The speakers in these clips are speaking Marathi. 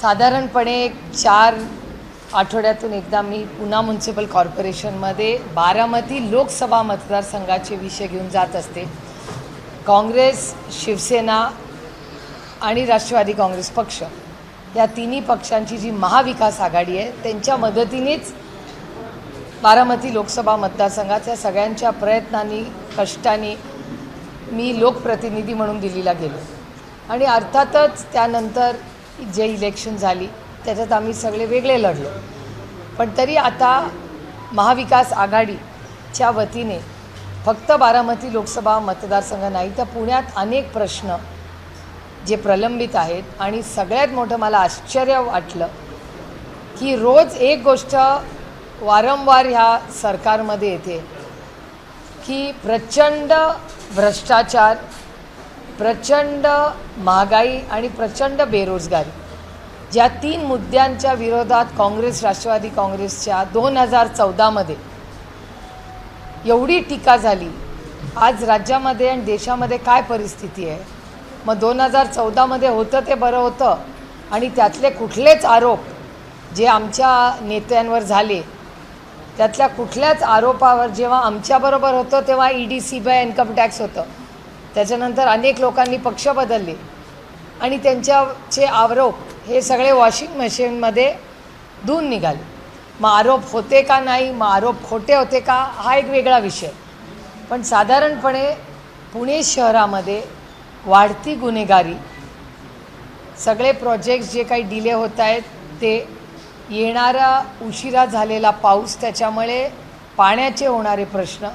साधारणपणे 4 आठवड्यातून एकदा मी पुणे म्युनिसिपल कॉर्पोरेशनमध्ये बारामती लोकसभा मतदारसंघाचे विषय घेऊन जात असते. काँग्रेस, शिवसेना आणि राष्ट्रवादी काँग्रेस पक्ष या तिन्ही पक्षांची जी महाविकास आघाडी आहे त्यांच्या मदतीनेच बारामती लोकसभा मतदारसंघात या सगळ्यांच्या प्रयत्नांनी कष्टांनी मी लोकप्रतिनिधी म्हणून दिल्लीला गेलो आणि अर्थातच त्यानंतर जे इलेक्शन झाली त्याच्यात आम्ही सगळे वेगळे लढलो. पण तरी आता महाविकास आघाडीच्या वतीने फक्त बारामती लोकसभा मतदारसंघ नाही तर पुण्यात अनेक प्रश्न जे प्रलंबित आहेत आणि सगळ्यात मोठं मला आश्चर्य वाटलं की रोज एक गोष्ट वारंवार ह्या सरकारमध्ये येते की प्रचंड भ्रष्टाचार, प्रचंड महागाई आणि प्रचंड बेरोजगारी, ज्या 3 मुद्द्यांच्या विरोधात काँग्रेस, राष्ट्रवादी काँग्रेसच्या 2014मध्ये एवढी टीका झाली. आज राज्यामध्ये आणि देशामध्ये काय परिस्थिती आहे? मग 2014मध्ये होतं ते बरं होतं आणि त्यातले कुठलेच आरोप जे आमच्या नेत्यांवर झाले त्यातल्या कुठल्याच आरोपावर जेव्हा आमच्याबरोबर होतं तेव्हा ईडी, सीबीआय, इन्कम टॅक्स होतं. त्याच्यानंतर अनेक लोकांनी पक्ष बदलले आणि त्यांच्याचे आरोप हे सगळे वॉशिंग मशीनमध्ये धुवून निघाले. मग आरोप होते का नाही, मग आरोप खोटे होते का, हा एक वेगळा विषय. पण साधारणपणे पुणे शहरामध्ये वाढती गुन्हेगारी, सगळे प्रोजेक्ट्स जे काही डिले होत आहेत ते, येणारा उशिरा झालेला पाऊस, त्याच्यामुळे पाण्याचे होणारे प्रश्न,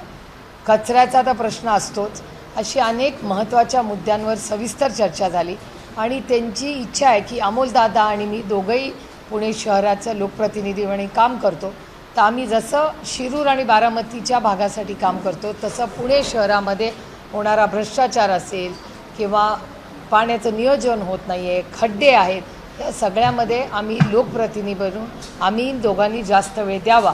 कचऱ्याचा तर प्रश्न असतोच, अशी अनेक महत्त्वाच्या मुद्द्यांवर सविस्तर चर्चा झाली. आणि त्यांची इच्छा आहे की अमोलदादा आणि मी दोघंही पुणे शहराचं लोकप्रतिनिधी म्हणून काम करतो, तर आम्ही जसं शिरूर आणि बारामतीच्या भागासाठी काम करतो तसं पुणे शहरामध्ये होणारा भ्रष्टाचार असेल किंवा पाण्याचं नियोजन होत नाही आहे, खड्डे आहेत, या सगळ्यामध्ये आम्ही लोकप्रतिनिधी बनून आम्ही दोघांनी जास्त वेळ द्यावा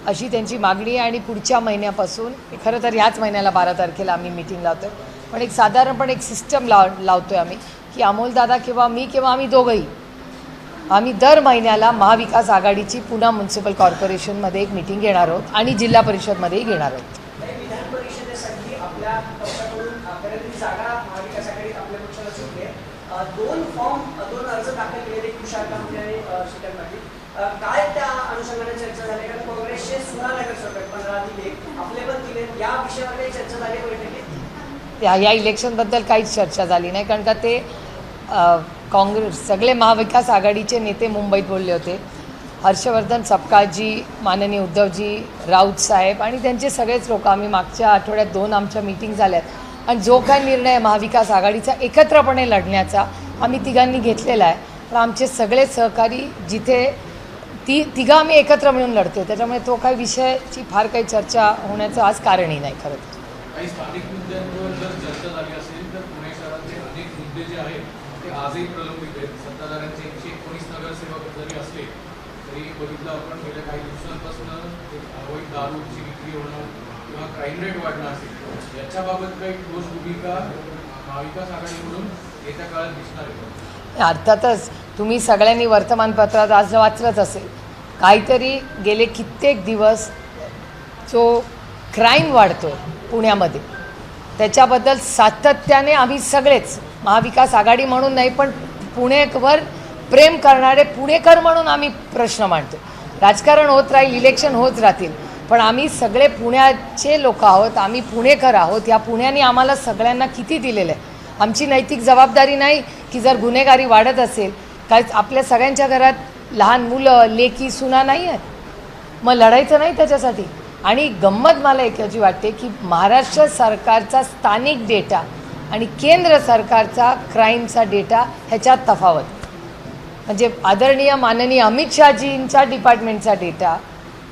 अशी त्यांची मागणी आहे. आणि पुढच्या महिन्यापासून, खरं तर ह्याच महिन्याला 12 तारखेला आम्ही मीटिंग लावतो आहे, पण एक साधारणपणे एक सिस्टम लावतो आहे आम्ही की अमोलदादा किंवा मी किंवा आम्ही दोघंही आम्ही दर महिन्याला महाविकास आघाडीची पुणे म्युनिसिपल कॉर्पोरेशनमध्ये एक मीटिंग घेणार आहोत आणि जिल्हा परिषदमध्येही घेणार आहोत. विधान परिषदेसाठी आपल्या पक्षाकडून बऱ्याच जागा महाविकास आघाडीत आपल्या पक्षाला सुटले. 2 अर्ज दाखल केले कुशाल कामठी आणि शीतल पाटील. काय त्या अनुषंगाने चर्चा झाली? कारण काँग्रेसचे 16 नगरसेवक 15 दिले, आपले पण दिले, या विषयावर काही चर्चा झाली बैठकीत? या इलेक्शनबद्दल काहीच चर्चा झाली नाही, कारण का ते काँग्रेस सगळे महाविकास आघाडीचे नेते मुंबईत बोलले होते. हर्षवर्धन सपकाळजी, माननीय उद्धवजी, राऊत साहेब आणि त्यांचे सगळेच लोक, आम्ही मागच्या आठवड्यात 2 आमच्या मीटिंग झाल्यात आणि जो काय निर्णय महाविकास आघाडीचा एकत्रपणे लढण्याचा आम्ही तिघांनी घेतलेला आहे. पण आमचे सगळे सहकारी जिथे तिघं आम्ही एकत्र मिळून लढतो, त्याच्यामुळे तो काही विषयाची फार काही चर्चा होण्याचं आज कारणही नाही. खरं तर काही स्थानिक मुद्द्यांवर जर चर्चा झाली असेल तर पुणे शहरातले अनेक मुद्दे जे आहेत ते आजही प्रलंबित आहेत. सत्ताधाऱ्यांचे 119 नगरसेवक जरी असले तरी बघितलं आपण गेल्या काही दिवसांपासून अवैध दारूची विक्री होणं किंवा क्राईम रेट वाढणं असेल, याच्याबाबत काही ठोस भूमिका महाविकास आघाडीकडून येत्या काळात दिसणार आहे? अर्थातच तुम्ही सगळ्यांनी वर्तमानपत्रात आज वाचलंच असेल, काहीतरी गेले कित्येक दिवस जो क्राईम वाढतो पुण्यामध्ये त्याच्याबद्दल सातत्याने आम्ही सगळेच महाविकास आघाडी म्हणून नाही पण पुणेवर प्रेम करणारे पुणेकर म्हणून आम्ही प्रश्न मांडतो. राजकारण होत राहील, इलेक्शन होत राहतील, पण आम्ही सगळे पुण्याचे लोक आहोत, आम्ही पुणेकर आहोत. या पुण्याने आम्हाला सगळ्यांना किती दिलेलं आहे. आमची नैतिक जबाबदारी नाही की जर गुन्हेगारी वाढत असेल, काय आपल्या सगळ्यांच्या घरात लहान मुलं, लेकी, सुना नाही आहेत, मग लढायचं नाही त्याच्यासाठी? आणि गंमत मला एक याची वाटते की महाराष्ट्र सरकारचा स्थानिक डेटा आणि केंद्र सरकारचा क्राईमचा डेटा ह्याच्यात तफावत. म्हणजे आदरणीय माननीय अमित शहाजींच्या डिपार्टमेंटचा डेटा,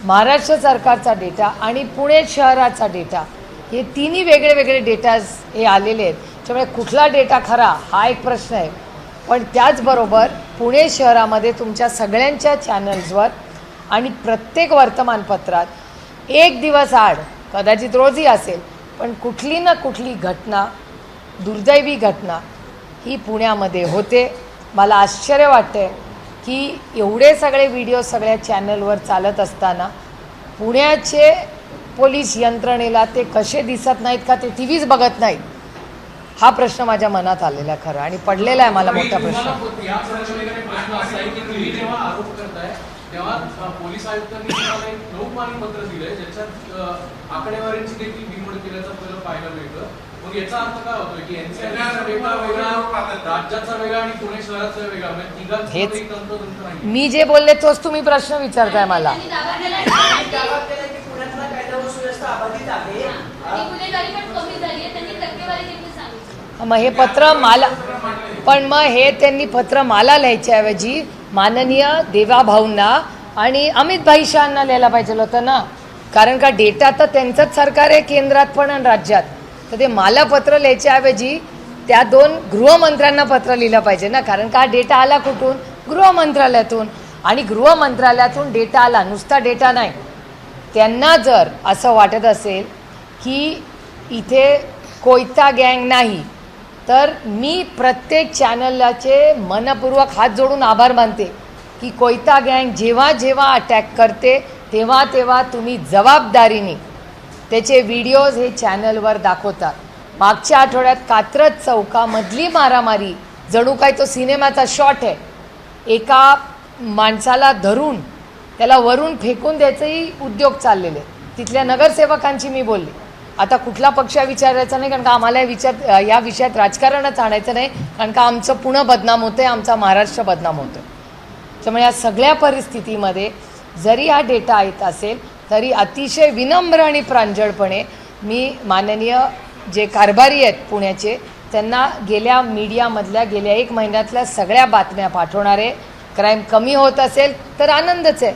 महाराष्ट्र सरकारचा डेटा आणि पुणे शहराचा डेटा, हे तिन्ही वेगळे वेगळे डेटाज हे आलेले आहेत. त्यामुळे कुठला डेटा खरा हा एक प्रश्न आहे. पण त्याचबरोबर पुणे शहरामध्ये तुमच्या सगळ्यांच्या चॅनल्सवर आणि प्रत्येक वर्तमानपत्रात एक दिवस आड, कदाचित रोजही असेल, पण कुठली ना कुठली घटना, दुर्दैवी घटना ही पुण्यामध्ये होते. मला आश्चर्य वाटते की एवढे सगळे व्हिडिओ सगळ्या चॅनलवर चालत असताना पुण्याचे पोलीस यंत्रणेला ते कसे दिसत नाहीत का, ते टी व्हीच बघत नाहीत, हा प्रश्न माझ्या मनात आलेला आहे खरं, आणि पडलेला आहे मला मोठा प्रश्न. या प्रश्नाकडे प्रश्न असा आहे की तुम्ही जेव्हा आरोप करताय तेव्हा पोलीस आयुक्तांनी तुम्हाला एक लोकमान्य पत्र दिलंय ज्याच्यात आकडेवारीची देखील बिघड केल्याचं आपल्याला पाहायला मिळतं. मग याचा अर्थ काय होतोय की एनसीआरचा वेगळा राज्याचा वेगळा आणि पुणे शहराचा वेगळा, म्हणजे तिघांचं तंत्र नाही. मी जे बोलले तोच तुम्ही प्रश्न विचारताय मला. दावा केलाय की पुण्यातला कायदा व सुव्यवस्था अबाधित आहे. गुन्हेगारी पण कमी झाली आहे, त्यांनी टक्केवारी देखील सांगितली. मग हे पत्र मला, पण मग हे त्यांनी पत्र मला लिहायच्याऐवजी माननीय देवाभाऊंना आणि अमित भाई शहांना लिहायला पाहिजे होतं ना, कारण का डेटा तर त्यांचंच सरकार आहे केंद्रात पण आणि राज्यात. तर ते मला पत्र लिहायच्याऐवजी त्या 2 गृहमंत्र्यांना पत्र लिहिलं पाहिजे ना, कारण का डेटा आला कुठून? गृहमंत्रालयातून. आणि गृहमंत्रालयातून डेटा आला, नुसता डेटा नाही. त्यांना जर असं वाटत असेल की इथे कोयता गँग नाही, तर मी प्रत्येक चॅनलचे मनपूर्वक हात जोडून आभार मानते की कोयता गँग जेव्हा जेव्हा अटॅक करते तेव्हा तेव्हा तुम्ही जबाबदारीने त्याचे व्हिडिओज हे चॅनलवर दाखवतात. मागच्या आठवड्यात कात्रज चौकामधली मारामारी जणू काय तो सिनेमाचा शॉट आहे. एका माणसाला धरून त्याला वरून फेकून द्यायचेही उद्योग चाललेले. तिथल्या नगरसेवकांची मी बोलली. आता कुठला पक्ष विचारायचा नाही, कारण का आम्हाला या विषयात राजकारणच आणायचं नाही, कारण का आमचं पुणे बदनाम होतं आहे, आमचा महाराष्ट्र बदनाम होतो आहे. त्यामुळे या सगळ्या परिस्थितीमध्ये जरी हा डेटा येत असेल तरी अतिशय विनम्र आणि प्रांजळपणे मी माननीय जे कारभारी आहेत पुण्याचे त्यांना गेल्या मीडियामधल्या गेल्या 1 महिन्यातल्या सगळ्या बातम्या पाठवणार आहे. क्राईम कमी होत असेल तर आनंदच आहे,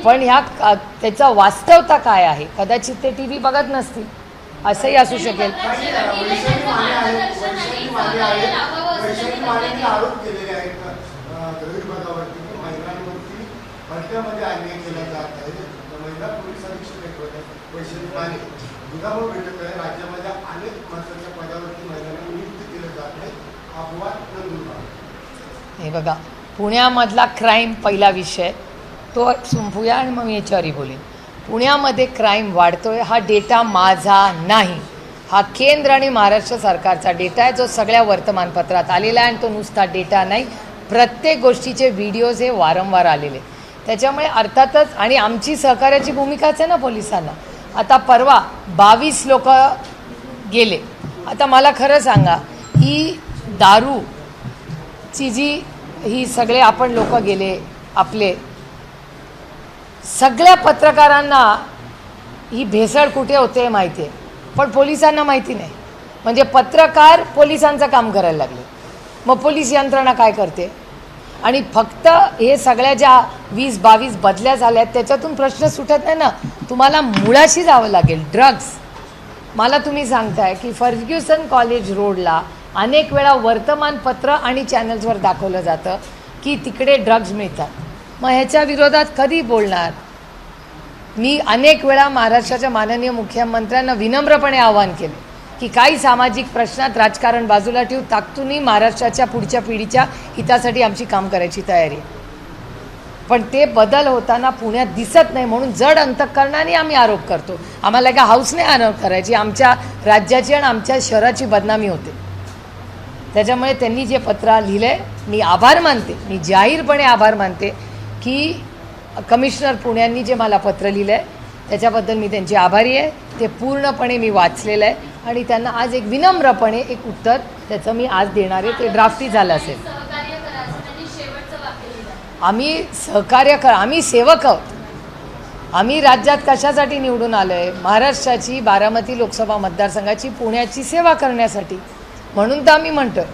पण त्याचा वास्तवता काय आहे कदाचित ते टी व्ही बघत नसतील, असंही असू शकेल. हे बघा, पुण्यामधला क्राईम पहिला विषय तो संपूया आणि मग मी याच्यावरही बोलेन. पुण्यामध्ये क्राईम वाढतोय हा डेटा माझा नाही, हा केंद्र आणि महाराष्ट्र सरकारचा डेटा आहे जो सगळ्या वर्तमानपत्रात आलेला आहे. आणि तो नुसता डेटा नाही, प्रत्येक गोष्टीचे व्हिडिओज हे वारंवार आलेले. त्याच्यामुळे अर्थातच आणि आमची सहकार्याची भूमिकाच आहे ना पोलिसांना. आता परवा 22 लोक गेले. आता मला खरं सांगा, ही दारूची जी ही सगळे आपण लोक गेले, आपले सगळ्या पत्रकारांना ही भेसळ कुठे होते माहिती आहे, पण पोलिसांना माहिती नाही. म्हणजे पत्रकार पोलिसांचं काम करायला लागले, मग पोलीस यंत्रणा काय करते? आणि फक्त हे सगळ्या ज्या 20-22 बदल्या झाल्या आहेत त्याच्यातून प्रश्न सुटत नाही ना, तुम्हाला मुळाशी जावं लागेल. ड्रग्स, मला तुम्ही सांगताय की फर्ग्युसन कॉलेज रोडला अनेक वेळा वर्तमानपत्र आणि चॅनल्सवर दाखवलं जातं की तिकडे ड्रग्ज मिळतात. मग ह्याच्या विरोधात कधी बोलणार? मी अनेक वेळा महाराष्ट्राच्या माननीय मुख्यमंत्र्यांना विनम्रपणे आवाहन केले की काही सामाजिक प्रश्नात राजकारण बाजूला ठेवून ताकदीने महाराष्ट्राच्या पुढच्या पिढीच्या हितासाठी आमची काम करायची तयारी आहे. पण ते बदल होताना पुण्यात दिसत नाही, म्हणून जड अंतःकरणाने आम्ही आरोप करतो. आम्हाला एका हाऊसने आरोप करायची, आमच्या राज्याची आणि आमच्या शहराची बदनामी होते. त्याच्यामुळे त्यांनी जे पत्र लिहिलं आहे, मी आभार मानते, मी जाहीरपणे आभार मानते की कमिशनर पुण्यांनी जे मला पत्र लिहिलं आहे त्याच्याबद्दल मी त्यांची आभारी आहे. ते पूर्णपणे मी वाचलेलं आहे आणि त्यांना आज एक विनम्रपणे एक उत्तर त्याचं मी आज देणार आहे. ते ड्राफ्टही झालं असेल. आम्ही सहकार्य आम्ही सेवक आहोत. आम्ही राज्यात कशासाठी निवडून आलो आहे? महाराष्ट्राची 12मती लोकसभा मतदारसंघाची पुण्याची सेवा करण्यासाठी, म्हणून तर आम्ही म्हणतो आहे.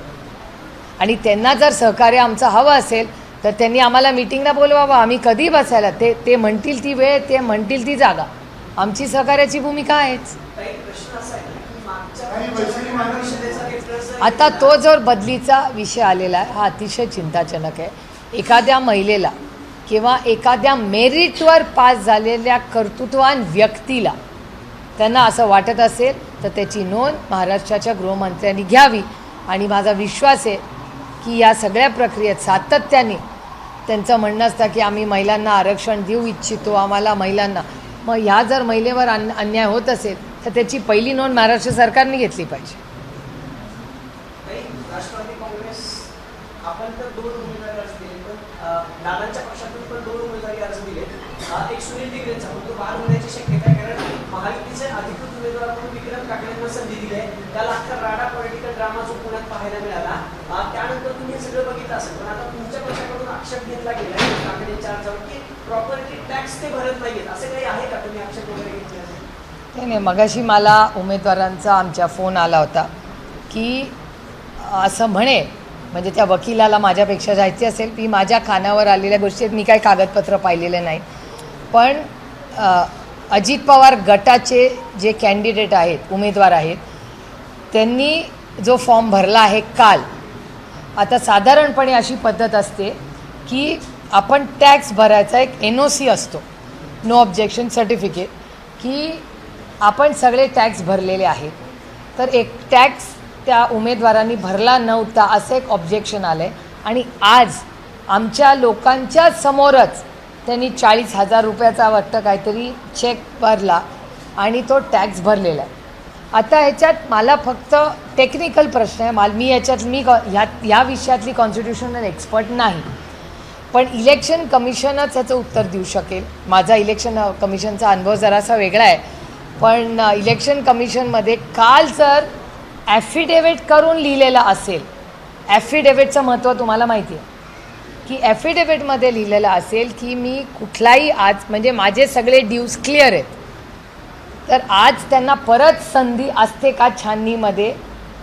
आणि त्यांना जर सहकार्य आमचं हवं असेल तर त्यांनी आम्हाला मीटिंगला बोलवावं, आम्ही कधी बसायला. ते म्हणतील ती वेळ, ते म्हणतील ती जागा. आमची सहकार्याची भूमिका आहेच. आता तो जो बदलीचा विषय आलेला आहे हा अतिशय चिंताजनक आहे. एखाद्या महिलेला किंवा एखाद्या मेरिटवर पास झालेल्या कर्तृत्ववान व्यक्तीला त्यांना असं वाटत असेल तर त्याची नोंद महाराष्ट्राच्या गृहमंत्र्यांनी घ्यावी. आणि माझा विश्वास आहे की या सगळ्या प्रक्रियेत सातत्याने त्यांचं म्हणणं असतं की आम्ही महिलांना आरक्षण देऊ इच्छितो, आम्हाला महिलांना. मग ह्या जर महिलेवर अन्याय होत असेल तर त्याची पहिली नोंद महाराष्ट्र सरकारने घेतली पाहिजे. नाही, राष्ट्रवादी काँग्रेस आपण तर 2 उमेदवारी अर्ज दिले, पण दादांच्या पक्षातून पण 2 उमेदवारी अर्ज दिले. एक सुनील दिग्रेचा तो बाहेर होण्याची शक्यता आहे, कारण महायुतीचे अधिकृत उमेदवार म्हणून विक्रम काकडेंना संधी दिली आहे. त्याला अख्खा राडा पॉलिटिकल ड्रामा जो पुण्यात पाहायला मिळाला. त्यानंतर तुम्ही सगळं बघितलं असेल, पण आता तुमच्या पक्षाकडून आक्षेप घेतला गेला काकडेंच्या अर्जावर की प्रॉपर्टी टॅक्स ते भरत नाहीयेत. असं काही आहे का? तुम्ही आक्षेप वगैरे घेतले असेल? नाही, मगाशी मला उमेदवारांचा आमच्या फोन आला होता की असं म्हणे, म्हणजे त्या वकिलाला माझ्यापेक्षा जायचे असेल, की माझ्या कानावर आलेल्या गोष्टी मी काही कागदपत्र पाहिलेले नाही. पण अजित पवार गटाचे जे कॅन्डिडेट आहेत, उमेदवार आहेत, त्यांनी जो फॉर्म भरला आहे काल, आता साधारणपणे अशी पद्धत असते की आपण टॅक्स भरायचा एक NOC असतो, नो ऑब्जेक्शन सर्टिफिकेट, की आपण सगळे टॅक्स भरलेले आहेत. तर एक टॅक्स त्या उमेदवारांनी भरला नव्हता असं एक ऑब्जेक्शन आलं आहे. आणि आज आमच्या लोकांच्या समोरच त्यांनी 40,000 रुपयाचा वाटतं काहीतरी चेक भरला आणि तो टॅक्स भरलेला आहे. आता ह्याच्यात मला फक्त टेक्निकल प्रश्न आहे. मी ह्या विषयातली कॉन्स्टिट्यूशनल एक्सपर्ट नाही, पण इलेक्शन कमिशनच ह्याचं उत्तर देऊ शकेल. माझा इलेक्शन कमिशनचा अनुभव जरासा वेगळा आहे, पण इलेक्शन कमिशनमध्ये काल जर ॲफिडेविट करून लिहिलेलं असेल, ॲफिडेविटचं महत्त्व तुम्हाला माहिती आहे की ॲफिडेविटमध्ये लिहिलेलं असेल की मी कुठलाही आज म्हणजे माझे सगळे ड्यूज क्लिअर आहेत, तर आज त्यांना परत संधी असते का छाननीमध्ये,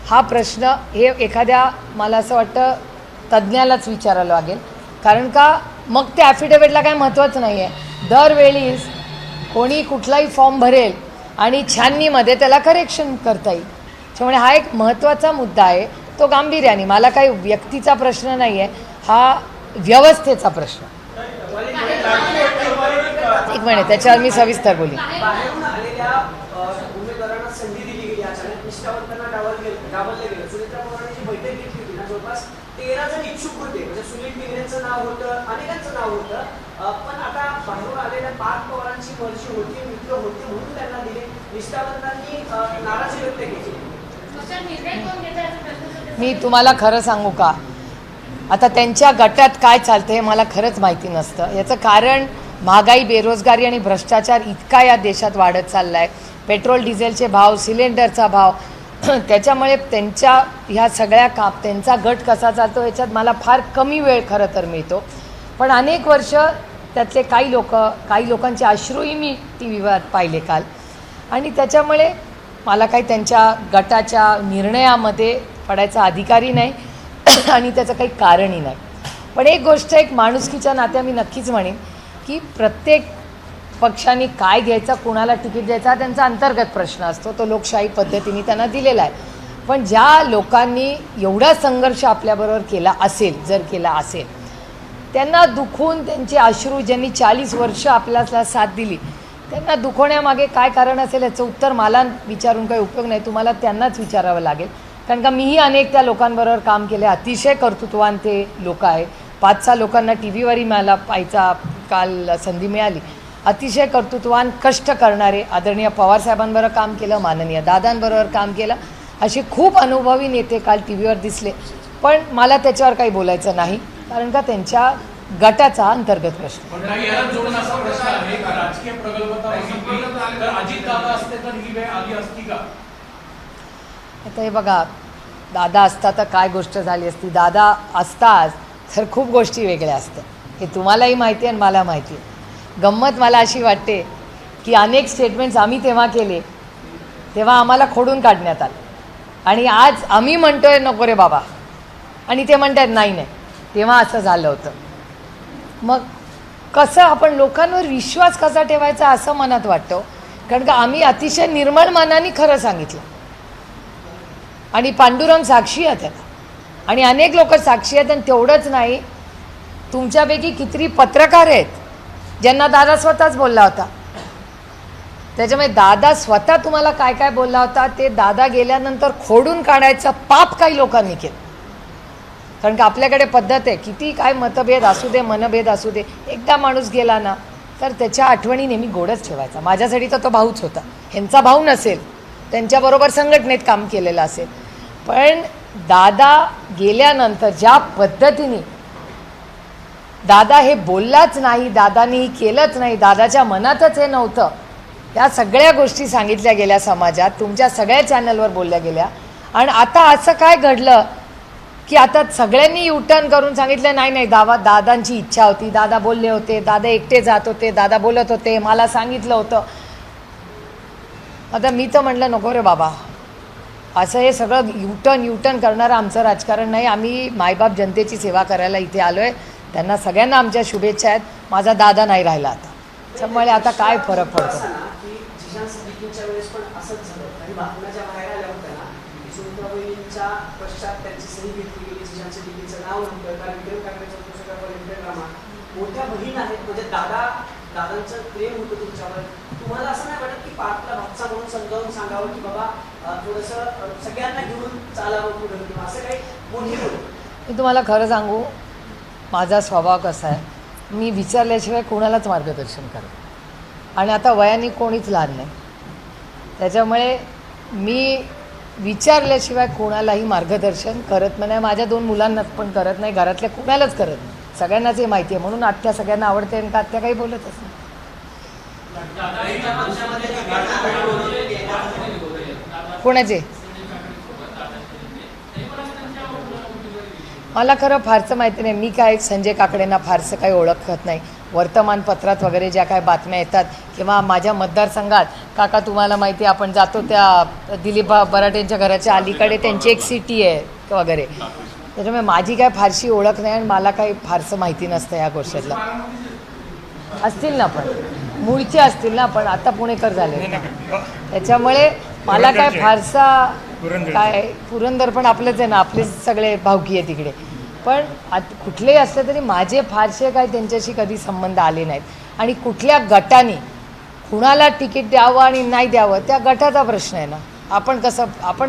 हा प्रश्न हे एखाद्या मला असं वाटतं तज्ज्ञालाच विचारायला लागेल. कारण का मग त्या ॲफिडेविटला काय महत्त्वच नाही आहे. दरवेळीस कोणी कुठलाही फॉर्म भरेल आणि छाननीमध्ये त्याला करेक्शन करता येईल. त्यामुळे हा एक महत्त्वाचा मुद्दा आहे, तो गांभीर्याने. मला काही व्यक्तीचा प्रश्न नाही आहे, हा व्यवस्थेचा प्रश्न. एक मिनिट, त्याच्यावर मी सविस्तर बोली. बाहेरून आलेल्या उमेदवारांना संधी दिली गेली, अचानक निष्ठावंतांना डावललं गेलं. सुनेत्रा पवारांनी जी बैठक घेतली होती ना, जवळपास 13 जण इच्छुक होते. म्हणजे सुनील दिग्रेचं नाव होतं, अनेकांचं नाव होतं, पण आता बाहेरून आलेल्या 5 पवारांची मर्जी होती, मित्र होते म्हणून त्यांना दिले. निष्ठावंतांनी नाराजी व्यक्त केली. मी तुम्हाला खरं सांगू का, आता त्यांच्या गटात काय चालतं हे मला खरंच माहिती नसतं. याचं कारण महागाई, बेरोजगारी आणि भ्रष्टाचार इतका या देशात वाढत चालला आहे. पेट्रोल डिझेलचे भाव, सिलेंडरचा भाव, त्याच्यामुळे त्यांच्या ह्या सगळ्या त्यांचा गट कसा चालतो याच्यात मला फार कमी वेळ खरं तर मिळतो. पण अनेक वर्ष त्यातले काही लोकांचे अश्रूही मी TV वर पाहिले काल, आणि त्याच्यामुळे मला काही त्यांच्या गटाच्या निर्णयामध्ये पडायचा अधिकारही नाही आणि त्याचं काही कारणही नाही. पण एक गोष्ट, एक माणुसकीच्या नात्या मी नक्कीच म्हणेन की प्रत्येक पक्षाने काय घ्यायचा, कुणाला तिकीट द्यायचा हा त्यांचा अंतर्गत प्रश्न असतो, तो लोकशाही पद्धतीने त्यांना दिलेला आहे. पण ज्या लोकांनी एवढा संघर्ष आपल्याबरोबर केला असेल, जर केला असेल, त्यांना दुखून त्यांचे अश्रू, ज्यांनी 40 वर्ष आपल्याला साथ दिली, त्यांना दुखवण्यामागे काय कारण असेल याचं उत्तर मला विचारून काही उपयोग नाही, तुम्हाला त्यांनाच विचारावं लागेल. कारण का मीही अनेक त्या लोकांबरोबर काम केले. अतिशय कर्तृत्वान ते लोक आहेत. 5-6 लोकांना TV वरही मला पाहायचा काल संधी मिळाली. अतिशय कर्तृत्वान, कष्ट करणारे. आदरणीय पवारसाहेबांबरोबर काम केलं, माननीय दादांबरोबर काम केलं, असे खूप अनुभवी नेते काल TV वर दिसले. पण मला त्याच्यावर काही बोलायचं नाही, कारण का त्यांच्या गटाचा अंतर्गत प्रश्न. पण काही याला जोडून असा प्रश्न आहे की राजकीय प्रगल्भता बघितली तर अजित दादा असते तर ही वेळ आली असती का? आता हे बघा, दादा असता तर काय गोष्ट झाली असती. दादा असताच तर खूप गोष्टी वेगळ्या असतात, हे तुम्हालाही माहिती आहे आणि मला माहिती आहे. गंमत मला अशी वाटते की अनेक स्टेटमेंट्स आम्ही तेव्हा केले, तेव्हा आम्हाला खोडून काढण्यात आलं, आणि आज आम्ही म्हणतोय नको रे बाबा, आणि ते म्हणतात नाही नाही तेव्हा असं झालं होतं. मग कसं आपण लोकांवर विश्वास कसा ठेवायचा असं मनात वाटतं. कारण का आम्ही अतिशय निर्मळ मनाने खरं सांगितलं, आणि पांडुरंग साक्षी आहे त्याला, आणि अनेक लोक साक्षी आहेत. आणि तेवढंच नाही, तुमच्यापैकी कितीतरी पत्रकार आहेत ज्यांना दादा स्वतःच बोलला होता. त्याच्यामुळे दादा स्वतः तुम्हाला काय काय बोलला होता ते दादा गेल्यानंतर खोडून काढायचं पाप काही लोकांनी केलं. कारण का आपल्याकडे पद्धत आहे, किती काय मतभेद असू दे, मनभेद असू दे, एकदा माणूस गेला ना तर त्याच्या आठवणी नेहमी गोडच ठेवायचा. माझ्यासाठी तर तो भाऊच होता. ह्यांचा भाऊ नसेल, त्यांच्याबरोबर संघटनेत काम केलेलं असेल, पण दादा गेल्यानंतर ज्या पद्धतीने दादा हे बोललाच नाही, दादानी केलंच नाही, दादाच्या मनातच हे नव्हतं, या सगळ्या गोष्टी सांगितल्या गेल्या समाजात, तुमच्या सगळ्या चॅनलवर बोलल्या गेल्या. आणि आता असं काय घडलं की आता सगळ्यांनी युटर्न करून सांगितलं नाही नाही, दादांची इच्छा होती, दादा बोलले होते, दादा एकटे जात होते, दादा बोलत होते, मला सांगितलं होतं. आता मी तर म्हटलं नको रे बाबा, असं हे सगळं युटर्न करणारं आमचं राजकारण नाही. आम्ही मायबाप जनतेची सेवा करायला इथे आलो आहे. त्यांना सगळ्यांना आमच्या शुभेच्छा आहेत. माझा दादा नाही राहिला आता, त्यामुळे आता काय फरक पडतो. की जिजान सदिकींच्या वेळेस पण असंच झालं. काही बातम्या ज्या बाहेर आल्या होत्या ना की सुनीताबाईंच्या पश्चात त्यांची सही घेतली गेली, जिजान सदिकींचं नाव नव्हतं, कारण विक्रम ठाकरेंचा पुस्तकावर मोठ्या बहीण आहेत, म्हणजे दादांचं प्रेम होतं तुमच्यावर. तुम्हाला असं नाही वाटत की पार्टला भागचा म्हणून समजावून सांगावं की बाबा थोडंसं सगळ्यांना घेऊन चालावं पुढे, किंवा असं काही मोठी गोष्ट? मी तुम्हाला खरं सांगू, माझा स्वभाव कसा आहे, मी विचारल्याशिवाय कोणालाच मार्गदर्शन करत. आणि आता वयाने कोणीच लहान नाही, त्याच्यामुळे मी विचारल्याशिवाय कोणालाही मार्गदर्शन करत नाही. माझ्या 2 मुलांना पण करत नाही, घरातल्या कोणालाच करत नाही. सगळ्यांनाच हे माहिती आहे, म्हणून आत्या सगळ्यांना आवडते आणि आत्या काही बोलतच नाही. कोणाचे? मला खरं फारसं माहिती नाही. मी काय संजय काकडेंना फारसं काही ओळखत नाही. वर्तमानपत्रात वगैरे ज्या काय बातम्या येतात किंवा माझ्या मतदारसंघात, काका तुम्हाला माहिती आहे आपण जातो त्या दिलीप बराटेंच्या घराच्या अलीकडे त्यांची एक सिटी आहे वगैरे, त्याच्यामुळे माझी काय फारशी ओळख नाही आणि मला काही फारसं माहिती नसतं या गोष्टीतलं. असतील ना, पण मूळचे असतील ना, पण आता पुणेकर झाले, त्याच्यामुळे मला काय फारसा काय, पुरंदर पण आपलंच आहे ना, आपलेच सगळे भावकी आहे तिकडे. पण कुठलेही असले तरी माझे फारसे काय त्यांच्याशी कधी संबंध आले नाहीत. आणि कुठल्या गटाने कुणाला तिकीट द्यावं आणि नाही द्यावं त्या गटाचा प्रश्न आहे ना. आपण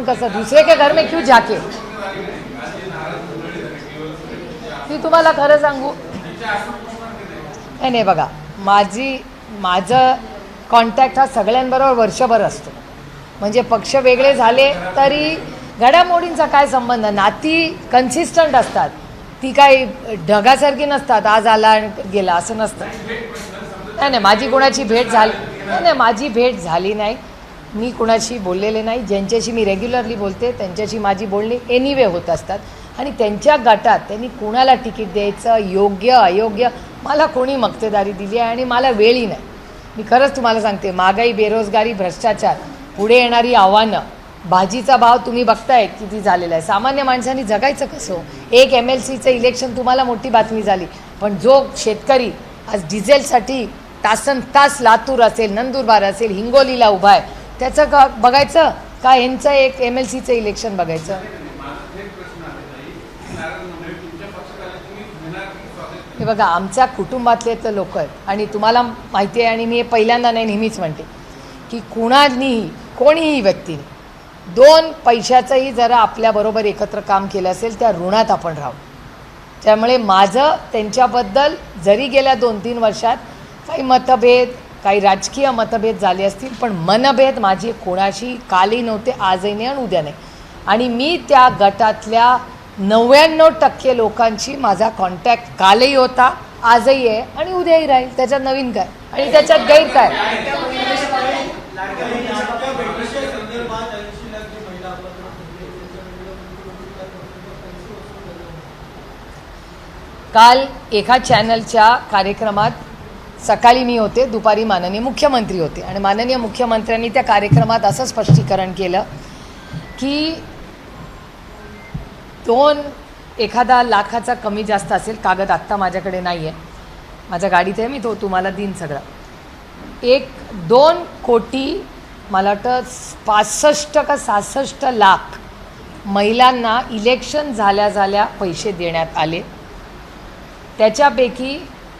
कसं दुसरे के घर में क्यों जाके. मी तुम्हाला खरं सांगू, नाही बघा, माझं कॉन्टॅक्ट हा सगळ्यांबरोबर वर्षभर असतो. म्हणजे पक्ष वेगळे झाले तरी घडामोडींचा काय संबंध, नाती कन्सिस्टंट असतात, ती काही ढगासारखी नसतात, आज आला आणि गेला असं नसतं. नाही, माझी कोणाची भेट झाली नाही, माझी भेट झाली नाही, मी कुणाशी बोललेले नाही. ज्यांच्याशी मी रेग्युलरली बोलते त्यांच्याशी माझी बोलणी एनिवे होत असतात. आणि त्यांच्या गटात त्यांनी कुणाला तिकीट द्यायचं, योग्य अयोग्य, मला कोणी मक्तेदारी दिली आहे आणि मला वेळही नाही. मी खरंच तुम्हाला सांगते, महागाई, बेरोजगारी, भ्रष्टाचार, पुढे येणारी आव्हानं, भाजीचा भाव तुम्ही बघताय किती झालेला आहे. सामान्य माणसांनी जगायचं कसं? एक MLCचं इलेक्शन तुम्हाला मोठी बातमी झाली, पण जो शेतकरी आज डिझेलसाठी तासनतास लातूर असेल, नंदुरबार असेल, हिंगोलीला उभा आहे, त्याचं बघायचं का ह्यांचं एक MLCचं इलेक्शन बघायचं? हे बघा, आमच्या कुटुंबातले तर लोक आहेत आणि तुम्हाला माहिती आहे, आणि मी हे पहिल्यांदा नाही नेहमीच म्हणते की कोणीही व्यक्तीने 2 पैशाचंही जरा आपल्याबरोबर एकत्र काम केलं असेल त्या ऋणात आपण राहू. त्यामुळे माझं त्यांच्याबद्दल जरी गेल्या 2-3 वर्षात काही मतभेद, काही राजकीय मतभेद झाले असतील, पण मनभेद माझे कोणाशी कालही नव्हते, आजही नाही आणि उद्या नाही. आणि मी त्या गटातल्या 99% लोकांशी माझा कॉन्टॅक्ट कालही होता, आजही आहे आणि उद्याही राहील. त्याच्यात नवीन काय आणि त्याच्यात गैर काय? काल एका चॅनलच्या कार्यक्रमात सकाळी मी होते, दुपारी माननीय मुख्यमंत्री होते आणि माननीय मुख्यमंत्र्यांनी त्या कार्यक्रमात असं स्पष्टीकरण केलं की 1 लाखाचा कमी जास्त असेल, कागद आत्ता माझ्याकडे नाही आहे, माझ्या गाडीत आहे, मी तो तुम्हाला देईन सगळं. 1-2 कोटी, मला वाटतं 65 का 66 लाख महिलांना इलेक्शन झाल्या पैसे देण्यात आले. त्याच्यापैकी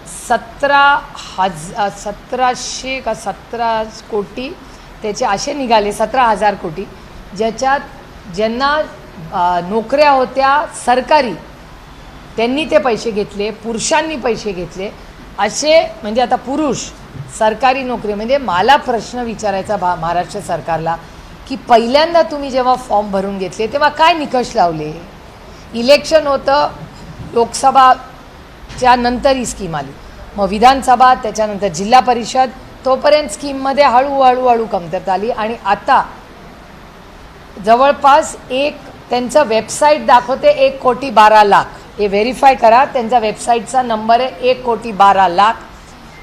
1700 का 17 कोटी त्याचे असे निघाले, 17,000 कोटी, ज्यांना नोकऱ्या होत्या सरकारी त्यांनी ते पैसे घेतले, पुरुषांनी पैसे घेतले असे. म्हणजे आता पुरुष सरकारी नोकरी, म्हणजे मला प्रश्न विचारायचा महाराष्ट्र सरकारला की पहिल्यांदा तुम्ही जेव्हा फॉर्म भरून घेतले तेव्हा काय निकष लावले? इलेक्शन होतं, लोकसभाच्या नंतर ही स्कीम आली, मग विधानसभा, त्याच्यानंतर जिल्हा परिषद, तोपर्यंत स्कीममध्ये हळूहळू कमतरता आली. आणि आता जवळपास त्यांचं वेबसाईट दाखवते 1,12,00,000. हे व्हेरीफाय करा, त्यांचा वेबसाईटचा नंबर आहे 1,12,00,000.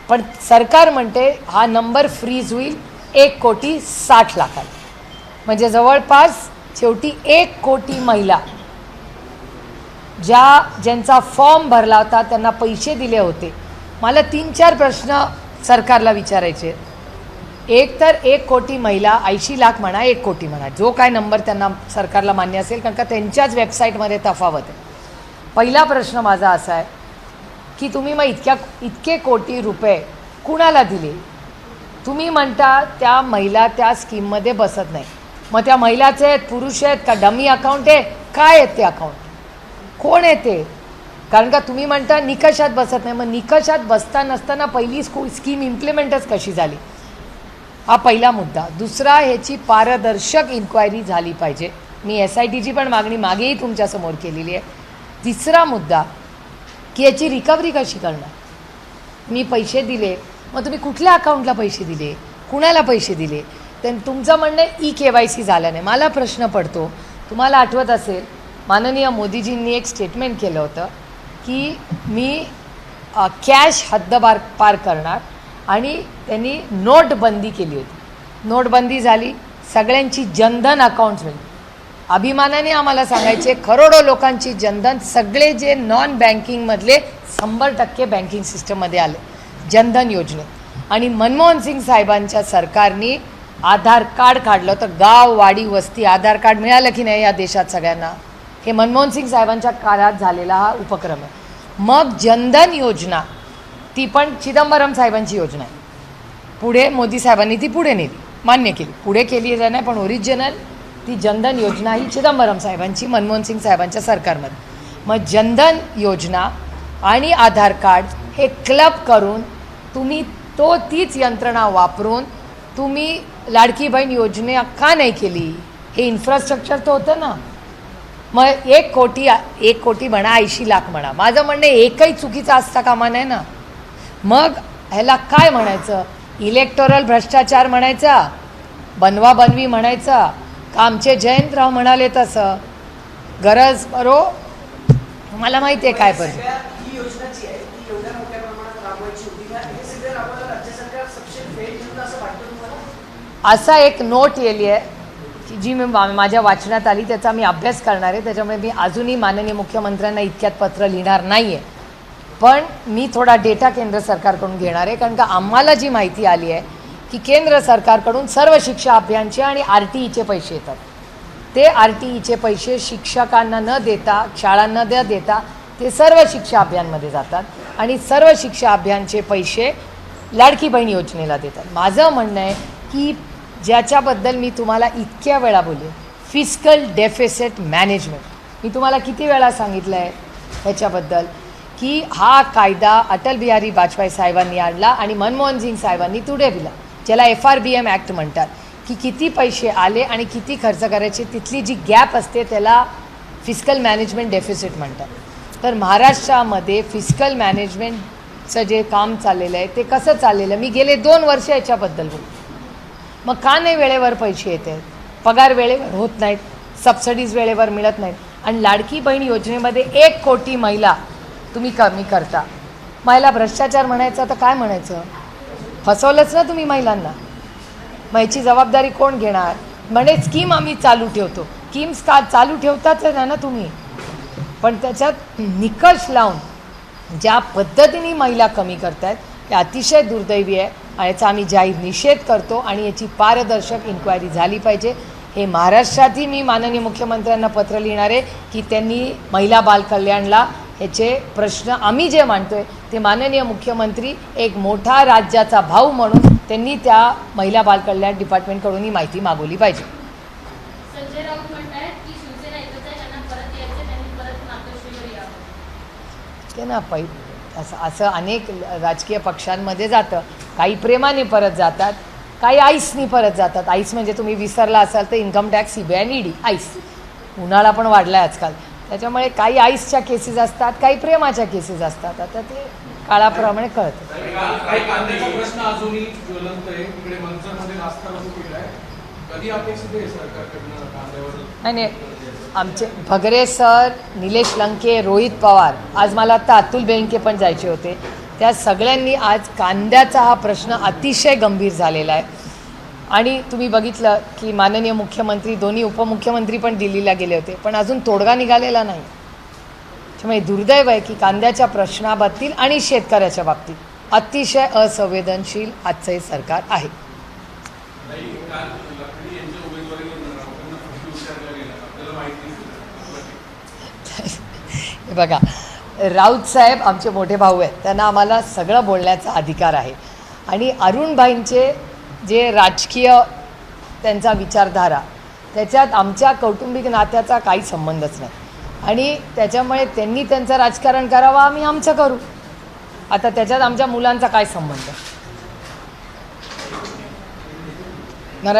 पण सरकार म्हणते हा नंबर फ्रीज होईल 1,60,00,000. म्हणजे जवळपास शेवटी 1 कोटी महिला ज्यांचा फॉर्म भरला होता, त्यांना पैसे दिले होते. मला 3-4 प्रश्न सरकारला विचारायचे. एक तर 1 कोटी महिला, 80 लाख म्हणा, 1 कोटी म्हणा, जो काय नंबर त्यांना सरकारला मान्य असेल, कारण का त्यांच्याच वेबसाईटमध्ये तफावत आहे. पहिला प्रश्न माझा असा आहे की तुम्ही मग इतके कोटी रुपये कुणाला दिले? तुम्ही म्हणता त्या महिला त्या स्कीममध्ये बसत नाही. मग त्या महिलाचे आहेत, पुरुष आहेत का, डमी अकाउंट आहे, काय आहेत ते अकाउंट, कोण आहे ते? कारण का तुम्ही म्हणता निकषात बसत नाही. मग निकषात बसता नसताना पहिली स्कीम इम्प्लिमेंटच कशी झाली? हा पहिला मुद्दा. दुसरा, ह्याची पारदर्शक इन्क्वायरी झाली पाहिजे. मी SITची पण मागणी मागेही तुमच्यासमोर केलेली आहे. तिसरा मुद्दा की याची रिकव्हरी कशी करणार? मी पैसे दिले, मग तुम्ही कुठल्या अकाउंटला पैसे दिले, कुणाला पैसे दिले? तर तुमचं म्हणणं EKYC झालं नाही. मला प्रश्न पडतो, तुम्हाला आठवत असेल माननीय मोदीजींनी एक स्टेटमेंट केलं होतं की मी कॅश हद्दपार पार करणार, आणि त्यांनी नोटबंदी केली होती. नोटबंदी झाली, सगळ्यांची जनधन अकाउंट्स मिळली. अभिमानाने आम्हाला सांगायचे करोडो लोकांची जनधन, सगळे जे नॉन बँकिंगमधले 100% बँकिंग सिस्टममध्ये आले जनधन योजनेत. आणि मनमोहन सिंग साहेबांच्या सरकारने आधार कार्ड काढलं होतं. गाव, वाडी, वस्ती आधार कार्ड मिळालं की नाही या देशात सगळ्यांना? हे मनमोहन सिंग साहेबांच्या काळात झालेला हा उपक्रम आहे. मग जनधन योजना, ती पण चिदंबरम साहेबांची योजना आहे. पुढे मोदी साहेबांनी ती पुढे नेली, मान्य केली, पुढे केली नाही, पण ओरिजिनल ती जनधन योजना ही चिदंबरम साहेबांची मनमोहन सिंग साहेबांच्या सरकारमध्ये. मग जनधन योजना आणि आधार कार्ड हे क्लब करून तुम्ही तीच यंत्रणा वापरून तुम्ही लाडकी बहीण योजना का नाही केली? हे इन्फ्रास्ट्रक्चर तर होतं ना. मग 1 कोटी म्हणा, 80 लाख म्हणा, माझं म्हणणं एकही चुकीचा असता कामा नाही ना. मग ह्याला काय म्हणायचं? इलेक्टोरल भ्रष्टाचार म्हणायचा, बनवाबनवी म्हणायचा, का आमचे जयंतराव म्हणाले तसं? गरज मला माहिती आहे काय पाहिजे. ही योजना जी आहे ती एवढ्या मोठ्या प्रमाणात राबवायची होती, हे सगळे राबवायला राज्य सरकार सक्षम फेल ठरलं असं वाटतं तुम्हाला? असा एक नोट येली आहे की जी मी माझ्या वाचनात आली, त्याचा मी अभ्यास करणार आहे. त्याच्यामुळे मी अजूनही माननीय मुख्यमंत्र्यांना इतक्यात पत्र लिहिणार नाही आहे, पण मी थोडा डेटा केंद्र सरकारकडून घेणार आहे. कारण का आम्हाला जी माहिती आली आहे की केंद्र सरकारकडून सर्व शिक्षा अभियानचे आणि RTEचे पैसे येतात. ते RTEचे पैसे शिक्षकांना न देता, शाळांना न देता ते सर्व शिक्षा अभियानमध्ये जातात, आणि सर्व शिक्षा अभियानचे पैसे लाडकी बहीण योजनेला देतात. माझं म्हणणं आहे की ज्याच्याबद्दल मी तुम्हाला इतक्या वेळा बोलले, फिस्कल डेफिसिट मॅनेजमेंट, मी तुम्हाला किती वेळा सांगितलं आहे ह्याच्याबद्दल की हा कायदा अटल बिहारी वाजपेयी साहेबांनी आणला आणि मनमोहन सिंग साहेबांनी पुढे दिला, ज्याला FRBM ॲक्ट म्हणतात, की किती पैसे आले आणि किती खर्च करायचे, तिथली जी गॅप असते त्याला फिस्कल मॅनेजमेंट डेफिसिट म्हणतात. तर महाराष्ट्रामध्ये फिस्कल मॅनेजमेंटचं जे काम चाललेलं आहे ते कसं चाललेलं आहे? मी गेले 2 वर्ष याच्याबद्दल बोलतो. मग का नाही वेळेवर पैसे येत आहेत? पगार वेळेवर होत नाहीत, सबसिडीज वेळेवर मिळत नाहीत, आणि लाडकी बहीण योजनेमध्ये 1 कोटी महिला तुम्ही कमी करता. महिला भ्रष्टाचार म्हणायचं तर काय म्हणायचं? फसवलंच ना तुम्ही महिलांना. मग याची जबाबदारी कोण घेणार? म्हणे स्कीम आम्ही चालू ठेवतो. स्कीम्स का चालू ठेवताच ना तुम्ही, पण त्याच्यात निकष लावून ज्या पद्धतीने महिला कमी करतायत ते अतिशय दुर्दैवी आहे, आणि याचा आम्ही जाहीर निषेध करतो. आणि याची पारदर्शक इन्क्वायरी झाली पाहिजे. हे महाराष्ट्रातही मी माननीय मुख्यमंत्र्यांना पत्र लिहिणार आहे की त्यांनी महिला बालकल्याणला ह्याचे प्रश्न आम्ही जे मांडतोय ते माननीय मुख्यमंत्री एक मोठा राज्याचा भाऊ म्हणून त्यांनी त्या महिला बालकल्याण डिपार्टमेंटकडून ही माहिती मागवली पाहिजे. संजय राऊत म्हणतात की शिवसेना एकत्र आहे, त्यांना परत यायचं, त्यांनी परत मातोश्रीवर यावं. आहे ना असं अनेक राजकीय पक्षांमध्ये जातं. काही प्रेमाने परत जातात, काही आईसनी परत जातात. आईस म्हणजे तुम्ही विसरला असाल तर इन्कम टॅक्स, CBI आणि ED. आईस उन्हाळा पण वाढला आहे आजकाल, त्याच्यामुळे काही आईसच्या केसेस असतात, काही प्रेमाच्या केसेस असतात. आता ते काळाप्रमाणे कळतं. काही कांद्याचा प्रश्न अजूनही ज्वलंत आहे. तिकडे मंचरमध्ये नाश्ता सुरू केला आहे. कधी अपेक्षित आहे सरकारकडनं कांद्यावर? नाही, आमचे भगरे सर, निलेश लंके, रोहित पवार, आज मला आता अतुल बेनके पण जायचे होते, त्या सगळ्यांनी आज कांद्याचा हा प्रश्न अतिशय गंभीर झालेला आहे. आणि तुम्ही बघितलं की माननीय मुख्यमंत्री, दोन्ही उपमुख्यमंत्री पण दिल्लीला गेले होते, पण अजून तोडगा निघालेला नाही. त्यामुळे दुर्दैव आहे की कांद्याच्या प्रश्नाबाबतीत आणि शेतकऱ्याच्या बाबतीत अतिशय असंवेदनशील आजचं हे सरकार आहे. हे बघा, राऊत साहेब आमचे मोठे भाऊ आहेत, त्यांना आम्हाला सगळं बोलण्याचा अधिकार आहे. आणि अरुणभाईंचे जे राजकीय त्यांचा विचारधारा, त्याच्यात आमच्या कौटुंबिक नात्याचा काही संबंधच नाही. आणि त्याच्यामुळे त्यांनी त्यांचं राजकारण करावं, आम्ही आमचं करू. आता त्याच्यात आमच्या मुलांचा काय संबंध?